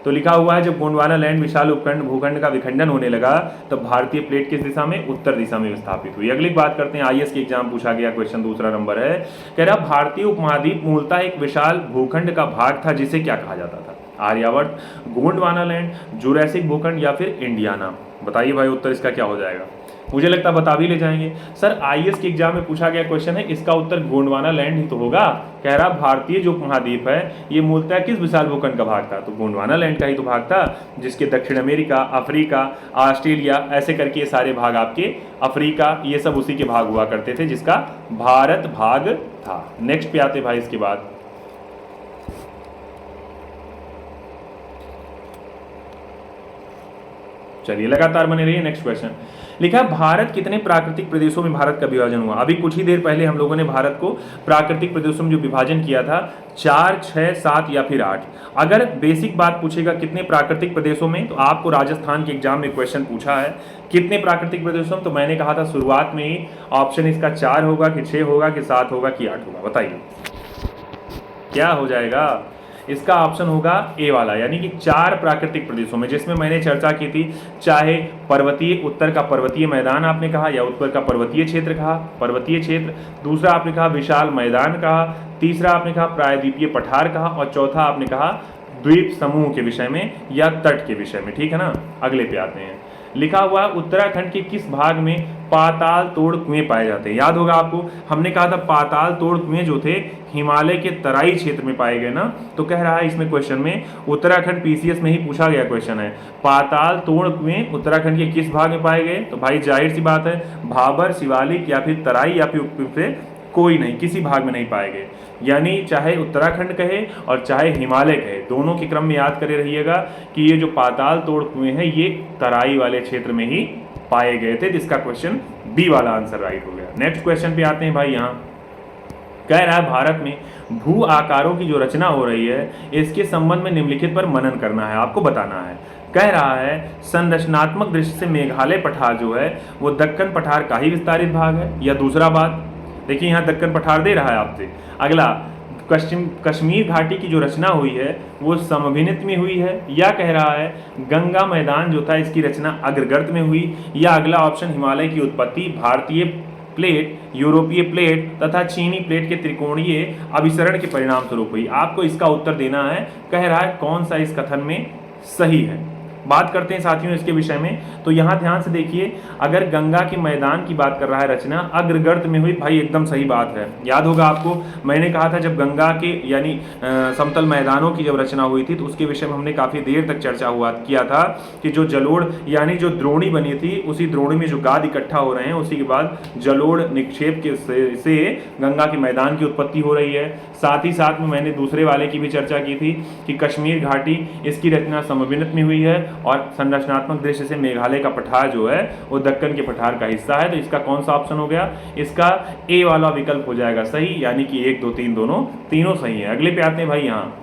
A: तो लिखा हुआ है जब गोंडवाना लैंड विशाल उपखंड भूखंड का विखंडन होने लगा तब भारतीय प्लेट किस दिशा में, उत्तर दिशा में विस्थापित हुई। अगली बात करते हैं, आईएएस के एग्जाम पूछा गया क्वेश्चन दूसरा नंबर है, कह रहा भारतीय उपमहाद्वीप मूलतः एक विशाल भूखंड का भाग था जिसे क्या कहा जाता था, आर्यावर्त, गोंडवाना लैंड, जुरैसिक भूखंड या फिर इंडियाना। बताइए भाई उत्तर इसका क्या हो जाएगा। मुझे लगता है बता भी ले जाएंगे सर, आईएएस के एग्जाम में पूछा गया क्वेश्चन है, इसका उत्तर गोंडवाना लैंड ही तो होगा। कह रहा भारतीय जो उपमहाद्वीप है ये मूलतः किस विशाल भूखंड का भाग था, तो गोंडवाना लैंड का ही तो भाग था, जिसके दक्षिण अमेरिका, अफ्रीका, ऑस्ट्रेलिया, ऐसे करके ये सारे भाग आपके, अफ्रीका, ये सब उसी के भाग हुआ करते थे जिसका भारत भाग था। नेक्स्ट पे आते भाई इसके बाद। चलिए लगातार बने रहिए। नेक्स्ट क्वेश्चन लिखा है भारत कितने प्राकृतिक प्रदेशों में भारत का विभाजन हुआ। अभी कुछ ही देर पहले हम लोगों ने भारत को प्राकृतिक प्रदेशों में जो विभाजन किया था 4, 6, 7 या फिर 8। अगर बेसिक बात पूछेगा कितने प्राकृतिक प्रदेशों में, तो आपको राजस्थान के एग्जाम में क्वेश्चन पूछा है कितने प्राकृतिक प्रदेशों में, तो मैंने कहा था शुरुआत में ही ऑप्शन इसका 4 होगा कि 6 होगा कि 7 होगा कि 8 होगा। बताइए क्या हो जाएगा। इसका ऑप्शन होगा ए वाला, यानी कि 4 प्राकृतिक प्रदेशों में, जिसमें मैंने चर्चा की थी, चाहे पर्वतीय, उत्तर का पर्वतीय मैदान आपने कहा या उत्तर का पर्वतीय क्षेत्र कहा, पर्वतीय क्षेत्र, दूसरा आपने कहा विशाल मैदान कहा, तीसरा आपने कहा प्रायद्वीपीय पठार कहा, और चौथा आपने कहा द्वीप समूह के विषय में या तट के विषय में। ठीक है ना, अगले पे आते हैं। लिखा हुआ है उत्तराखंड के किस भाग में पाताल तोड़ कुएं पाए जाते हैं। याद होगा आपको, हमने कहा था पाताल तोड़ कुएं जो थे हिमालय के तराई क्षेत्र में पाए गए ना। तो कह रहा है इसमें क्वेश्चन में, उत्तराखंड पीसीएस में ही पूछा गया क्वेश्चन है, पाताल तोड़ कुएं उत्तराखंड के किस भाग में पाए गए। तो भाई जाहिर सी बात है, भाबर, शिवालिक या फिर तराई या फिर कोई नहीं, किसी भाग में नहीं पाए गए। यानी चाहे उत्तराखंड कहे और चाहे हिमालय कहे, दोनों के क्रम में याद करे रहिएगा कि ये जो पाताल तोड़ कुएं हैं ये तराई वाले क्षेत्र में ही पाए गए थे, जिसका क्वेश्चन बी वाला आंसर राइट हो गया। नेक्स्ट क्वेश्चन पे आते हैं भाई। यहाँ कह रहा है भारत में भू आकारों की जो रचना हो रही है इसके संबंध में निम्नलिखित पर मनन करना है, आपको बताना है। कह रहा है संरचनात्मक दृष्टि से मेघालय पठार जो है वो दक्कन पठार का ही विस्तारित भाग है, या दूसरा बात, देखिए यहाँ दक्कन पठार दे रहा है आपसे। अगला, कश्मीर घाटी की जो रचना हुई है वो समभिन्नत में हुई है, या कह रहा है गंगा मैदान जो था इसकी रचना अग्रगर्त में हुई, या अगला ऑप्शन हिमालय की उत्पत्ति भारतीय प्लेट, यूरोपीय प्लेट तथा चीनी प्लेट के त्रिकोणीय अभिसरण के परिणाम स्वरूप हुई। आपको इसका उत्तर देना है। कह रहा है कौन सा इस कथन में सही है। बात करते हैं साथियों इसके विषय में। तो यहाँ ध्यान से देखिए, अगर गंगा के मैदान की बात कर रहा है रचना अग्रगर्त में हुई, भाई एकदम सही बात है। याद होगा आपको, मैंने कहा था जब गंगा के यानी समतल मैदानों की जब रचना हुई थी तो उसके विषय में हमने काफ़ी देर तक चर्चा किया था कि जो जलोढ़ यानी जो द्रोणी बनी थी, उसी द्रोणी में जो गाद इकट्ठा हो रहे हैं, उसी के बाद जलोढ़ निक्षेप के से गंगा के मैदान की उत्पत्ति हो रही है। साथ ही साथ में मैंने दूसरे वाले की भी चर्चा की थी कि कश्मीर घाटी इसकी रचना समभिन्नत में हुई है, और संरचनात्मक दृष्टि से मेघालय का पठार जो है वो दक्कन के पठार का हिस्सा है। तो इसका कौन सा ऑप्शन हो गया, इसका ए वाला विकल्प हो जाएगा सही, यानी कि 1 2 3 तीनों सही है। अगले पे आते हैं भाई। यहाँ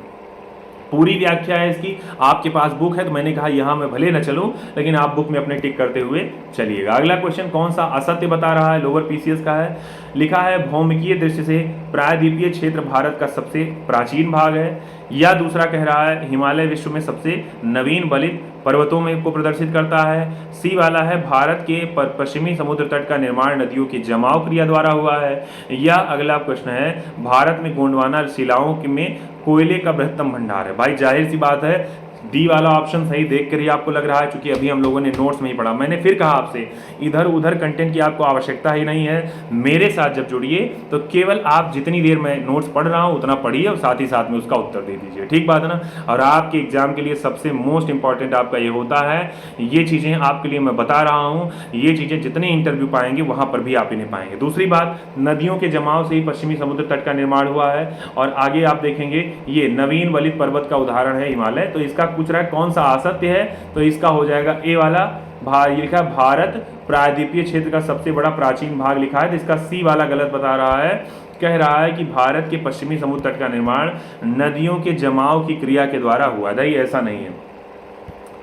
A: पूरी व्याख्या है इसकी, आपके पास बुक है तो मैंने कहा यहाँ मैं भले न चलूं, लेकिन आप बुक में अपने टिक करते हुए चलिएगा। अगला क्वेश्चन कौन सा असत्य बता रहा है, लोअर पीसीएस का है। लिखा है भौमिकीय दृष्टि से प्रायद्वीपीय क्षेत्र भारत का सबसे प्राचीन भाग है, या दूसरा कह रहा है हिमालय विश्व में सबसे नवीन बलित पर्वतों में को प्रदर्शित करता है। सी वाला है भारत के पश्चिमी समुद्र तट का निर्माण नदियों की जमाव क्रिया द्वारा हुआ है, या अगला प्रश्न है भारत में गोंडवाना शिलाओं में कोयले का बृहत्तम भंडार है। भाई जाहिर सी बात है डी वाला ऑप्शन सही देख कर ही आपको लग रहा है, क्योंकि अभी हम लोगों ने नोट्स में ही पढ़ा। मैंने फिर कहा आपसे इधर उधर कंटेंट की आपको आवश्यकता ही नहीं है। मेरे साथ जब जुड़िए तो केवल आप जितनी देर मैं नोट्स पढ़ रहा हूँ उतना पढ़िए और साथ ही साथ में उसका उत्तर दे दीजिए, ठीक बात है ना। और आपके एग्जाम के लिए सबसे मोस्ट इंपॉर्टेंट आपका ये होता है, ये चीज़ें आपके लिए मैं बता रहा हूँ, ये चीज़ें जितने इंटरव्यू पाएंगे वहाँ पर भी आप इन्हें पाएंगे। दूसरी बात, नदियों के जमाव से ही पश्चिमी समुद्र तट का निर्माण हुआ है, और आगे आप देखेंगे ये नवीन वलित पर्वत का उदाहरण है हिमालय। तो इसका पूछ रहा है कौन सा असत्य है, तो इसका हो जाएगा ए वाला। ये लिखा है भारत प्रायद्वीपीय क्षेत्र का सबसे बड़ा प्राचीन भाग लिखा है, तो इसका सी वाला गलत बता रहा है। कह रहा है कि भारत के पश्चिमी समुद्र तट का निर्माण नदियों के जमाव की क्रिया के द्वारा हुआ है। ऐसा नहीं है।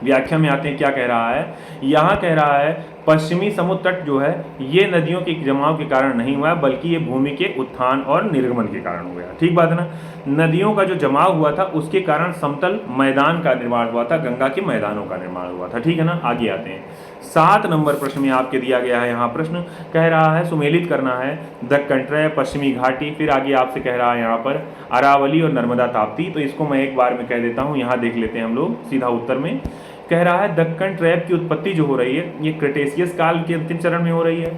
A: व्याख्या में आते हैं, क्या कह रहा है, यहाँ कह रहा है पश्चिमी समुद्र तट जो है ये नदियों के जमाव के कारण नहीं हुआ है, बल्कि ये भूमि के उत्थान और निर्गमन के कारण हो गया, ठीक बात है ना। नदियों का जो जमाव हुआ था उसके कारण समतल मैदान का निर्माण हुआ था, गंगा के मैदानों का निर्माण हुआ था, ठीक है ना। आगे आते हैं 7 नंबर प्रश्न में आपके दिया गया है। यहाँ प्रश्न कह रहा है सुमेलित करना है दक्कन ट्रैप, पश्चिमी घाटी, फिर आगे आपसे कह रहा है यहाँ पर अरावली और नर्मदा ताप्ती। तो इसको मैं एक बार में कह देता हूँ, यहाँ देख लेते हैं हम लोग सीधा उत्तर में। कह रहा है दक्कन ट्रैप की उत्पत्ति जो हो रही है ये क्रेटेशियस काल के अंतिम चरण में हो रही है।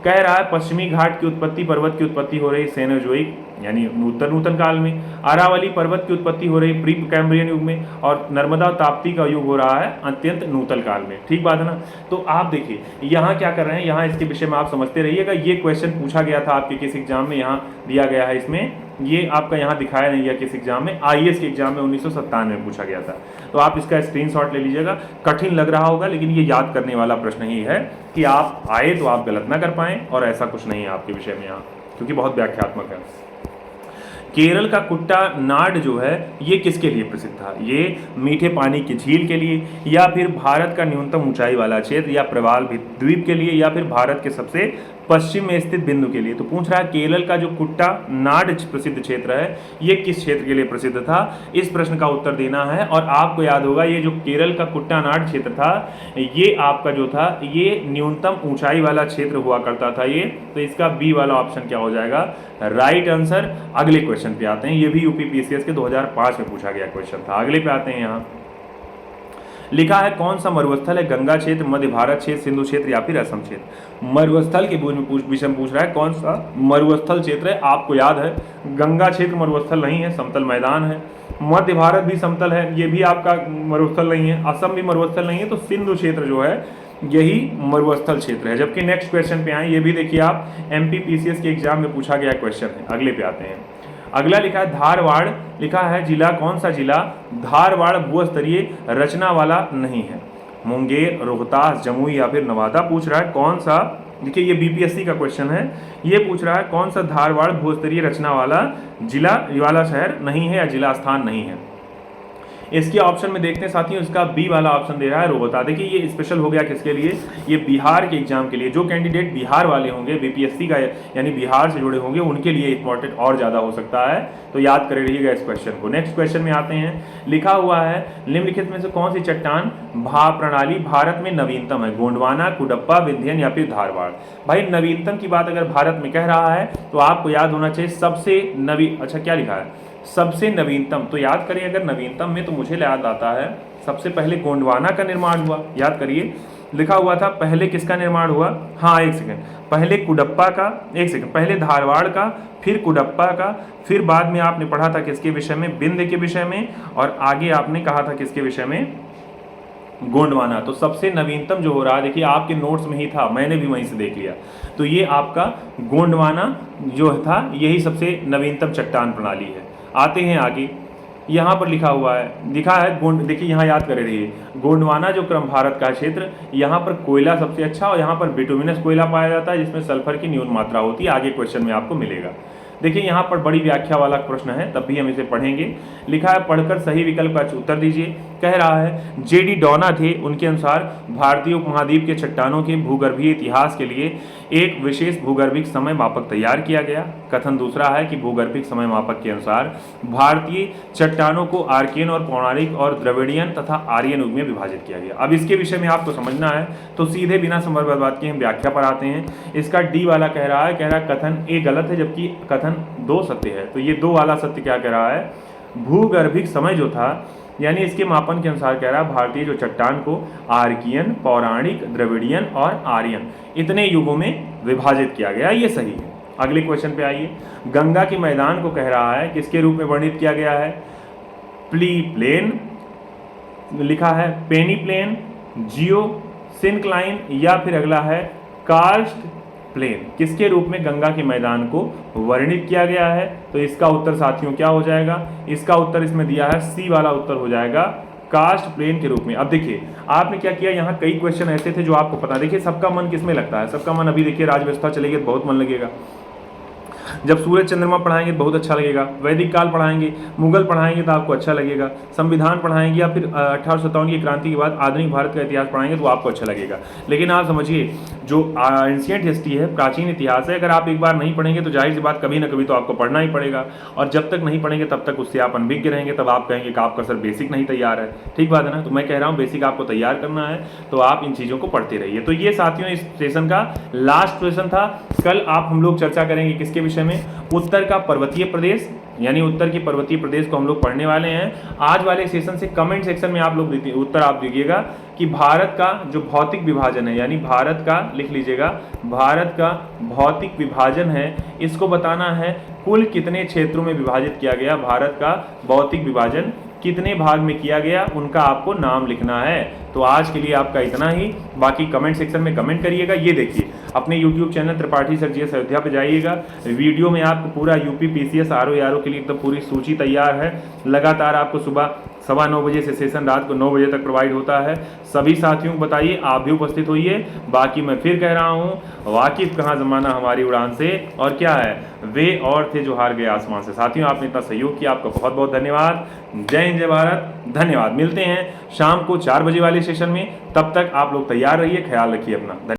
A: कह रहा है पश्चिमी घाट की उत्पत्ति, पर्वत की उत्पत्ति हो रही है सेनोजोइक यानी नूतन काल में। अरावली पर्वत की उत्पत्ति हो रही है प्री कैम्ब्रियन युग में, और नर्मदा ताप्ती का युग हो रहा है अत्यंत नूतन काल में, ठीक बात है ना। तो आप देखिए यहाँ क्या कर रहे हैं, यहाँ इसके विषय में आप समझते रहिएगा। ये क्वेश्चन पूछा गया था आपके किस एग्जाम में, यहाँ दिया गया है इसमें, ये आपका यहाँ दिखाया नहीं गया किस एग्जाम में, आईएएस के एग्जाम में 1997 में पूछा गया था। तो आप इसका स्क्रीनशॉट ले लीजिएगा। कठिन लग रहा होगा लेकिन ये याद करने वाला प्रश्न ही है कि आप आए तो आप गलत ना कर पाएं, और ऐसा कुछ नहीं है आपके विषय में यहाँ, क्योंकि बहुत व्याख्यात्मक है। केरल का कुट्टानाड जो है ये किसके लिए प्रसिद्ध था, ये मीठे पानी की झील के लिए, या फिर भारत का न्यूनतम ऊंचाई वाला क्षेत्र, या प्रवाल द्वीप के लिए, या फिर भारत के सबसे पश्चिम में स्थित बिंदु के लिए। तो पूछ रहा है केरल का जो कुट्टानाड प्रसिद्ध क्षेत्र है ये किस क्षेत्र के लिए प्रसिद्ध था, इस प्रश्न का उत्तर देना है। और आपको याद होगा ये जो केरल का कुट्टानाड क्षेत्र था ये आपका जो था ये न्यूनतम ऊंचाई वाला क्षेत्र हुआ करता था ये। तो इसका बी वाला ऑप्शन क्या हो जाएगा, राइट आंसर। अगले क्वेश्चन पे आते हैं, ये भी यूपी पीसीएस के 2005 में पूछा गया क्वेश्चन था। अगले पे आते हैं, यहाँ लिखा है कौन सा मरुस्थल है, गंगा क्षेत्र, मध्य भारत क्षेत्र, सिंधु क्षेत्र या फिर असम क्षेत्र। मरुस्थल के विषय में पूछ रहा है कौन सा मरुस्थल क्षेत्र है। आपको याद है गंगा क्षेत्र मरुस्थल नहीं है, समतल मैदान है। मध्य भारत भी समतल है, ये भी आपका मरुस्थल नहीं है। असम भी मरुस्थल नहीं है, तो सिंधु क्षेत्र जो है यही मरुस्थल क्षेत्र है। जबकि नेक्स्ट क्वेश्चन पे आए, ये भी देखिए आप MPPCS के एग्जाम में पूछा गया क्वेश्चन है। अगले पे आते हैं। अगला लिखा है धारवाड़, लिखा है जिला, कौन सा जिला धारवाड़ भूस्तरीय रचना वाला नहीं है। मुंगेर, रोहतास, जमुई या फिर नवादा पूछ रहा है कौन सा। देखिए ये BPSC का क्वेश्चन है, ये पूछ रहा है कौन सा धारवाड़ भूस्तरीय रचना वाला जिला वाला शहर नहीं है या जिला स्थान नहीं है। इसके ऑप्शन में देखते हैं साथियों, इसका बी वाला ऑप्शन दे रहा है रोहता। देखिए ये स्पेशल हो गया किसके लिए, ये बिहार के एग्जाम के लिए। जो कैंडिडेट बिहार वाले होंगे, BPSC का यानी बिहार से जुड़े होंगे, उनके लिए इंपॉर्टेंट और ज़्यादा हो सकता है, तो याद कर रहिएगा इस क्वेश्चन को। नेक्स्ट क्वेश्चन में आते हैं। लिखा हुआ है निम्नलिखित में से कौन सी चट्टान प्रणाली भारत में नवीनतम है। गोंडवाना, कुडप्पा, विंध्यन या फिर धारवाड़। भाई नवीनतम की बात अगर भारत में कह रहा है तो आपको याद होना चाहिए सबसे अच्छा क्या लिखा है, सबसे नवीनतम। तो याद करिए अगर नवीनतम में, तो मुझे याद आता है सबसे पहले गोंडवाना का निर्माण हुआ। याद करिए लिखा हुआ था पहले किसका निर्माण हुआ, हाँ एक सेकंड, पहले कुडप्पा का, एक सेकंड, पहले धारवाड़ का, फिर कुडप्पा का, फिर बाद में आपने पढ़ा था किसके विषय में, विंध्य के विषय में, और आगे आपने कहा था किसके विषय में, गोंडवाना। तो सबसे नवीनतम जो हो रहा है, देखिए आपके नोट्स में ही था, मैंने भी वहीं से देख लिया, तो ये आपका गोंडवाना जो था यही सबसे नवीनतम चट्टान प्रणाली है। आते हैं आगे, यहाँ पर लिखा हुआ है, लिखा है देखिए यहाँ याद करे रहिए, गोंडवाना जो क्रम भारत का क्षेत्र, यहाँ पर कोयला सबसे अच्छा, और यहाँ पर बिटुमिनस कोयला पाया जाता है जिसमें सल्फर की न्यून मात्रा होती है। आगे क्वेश्चन में आपको मिलेगा। देखिए यहाँ पर बड़ी व्याख्या वाला प्रश्न है, तब भी हम इसे पढ़ेंगे। लिखा है पढ़कर सही विकल्प का उत्तर दीजिए। कह रहा है JD डोना थे, उनके अनुसार भारतीय उपमहाद्वीप के चट्टानों के भूगर्भीय इतिहास के लिए एक विशेष भूगर्भिक समय मापक तैयार किया गया। कथन दूसरा है कि भूगर्भिक समय मापक के अनुसार भारतीय चट्टानों को आर्कियन और पौराणिक और द्रविडियन तथा आर्यन युग में विभाजित किया गया। अब इसके विषय में आपको समझना है, तो सीधे बिना समय बर्बाद किए हम व्याख्या पर आते हैं। इसका डी वाला कह रहा है कथन ए गलत है, जबकि कथन दो सत्य है। तो ये दो वाला सत्य क्या कह रहा है, भूगर्भिक समय जो था, यानी इसके मापन के अनुसार कह रहा है भारतीय जो चट्टान को आर्कियन, पौराणिक, द्रविडियन और आर्यन इतने युगों में विभाजित किया गया, ये सही है। अगले क्वेश्चन पे आइए। गंगा के मैदान को कह रहा है किसके रूप में वर्णित किया गया है, प्ली प्लेन, लिखा है पेनी प्लेन, जियो सिंक्लाइन या फिर अगला है कार्स्ट प्लेन। किसके रूप में गंगा के मैदान को वर्णित किया गया है। तो इसका उत्तर साथियों क्या हो जाएगा, इसका उत्तर इसमें दिया है सी वाला उत्तर हो जाएगा, कास्ट प्लेन के रूप में। अब देखिए आपने क्या किया, यहाँ कई क्वेश्चन ऐसे थे जो आपको पता, देखिए सबका मन किसमें लगता है, सबका मन अभी देखिए राजव्यवस्था चलेगी तो बहुत मन लगेगा, जब सूरज चंद्रमा पढ़ाएंगे तो बहुत अच्छा लगेगा, वैदिक काल पढ़ाएंगे, मुगल पढ़ाएंगे तो आपको अच्छा लगेगा, संविधान पढ़ाएंगे या फिर 1857 की क्रांति के बाद आधुनिक भारत का इतिहास पढ़ाएंगे तो आपको अच्छा लगेगा। लेकिन आप समझिए जो एंशिएंट हिस्ट्री है, प्राचीन इतिहास है, अगर आप एक बार नहीं पढ़ेंगे तो जाहिर सी बात कभी ना कभी तो आपको पढ़ना ही पड़ेगा, और जब तक नहीं पढ़ेंगे तब तक उससे आप अनभिज्ञ रहेंगे, तब आप कहेंगे कि आपका सर बेसिक नहीं तैयार है। ठीक बात है ना, तो मैं कह रहा हूँ बेसिक आपको तैयार करना है, तो आप इन चीज़ों को पढ़ते रहिए। तो ये साथियों इस सेशन का लास्ट क्वेश्चन था। कल आप हम लोग चर्चा करेंगे किसके विषय में, उत्तर का पर्वतीय प्रदेश, यानी उत्तर की पर्वतीय प्रदेश को हम लोग पढ़ने वाले हैं। आज वाले सेशन से कमेंट सेक्शन में आप लोग उत्तर आप दीजिएगा कि भारत का जो भौतिक विभाजन है, यानी भारत का लिख लीजिएगा, भारत का भौतिक विभाजन है, इसको बताना है कुल कितने क्षेत्रों में विभाजित किया गया, भारत का भौतिक विभाजन कितने भाग में किया गया, उनका आपको नाम लिखना है। तो आज के लिए आपका इतना ही, बाकी कमेंट सेक्शन में कमेंट करिएगा। ये देखिए अपने YouTube channel Tripathi sir GS Ayodhya पे जाइएगा, वीडियो में आपको पूरा UP PCS RO के लिए एकदम पूरी सूची तैयार है। लगातार आपको सुबह 9:15 बजे से सेशन रात को 9 बजे तक प्रोवाइड होता है। सभी साथियों को बताइए, आप भी उपस्थित होइए। बाकी मैं फिर कह रहा हूँ, वाकिफ कहाँ ज़माना हमारी उड़ान से, और क्या है वे और थे जो हार गए आसमान से। साथियों आपने इतना सहयोग किया, आपका बहुत बहुत धन्यवाद। जय हिंद, जय भारत, धन्यवाद। मिलते हैं शाम को 4 बजे वाले सेशन में, तब तक आप लोग तैयार रहिए, ख्याल रखिए अपना।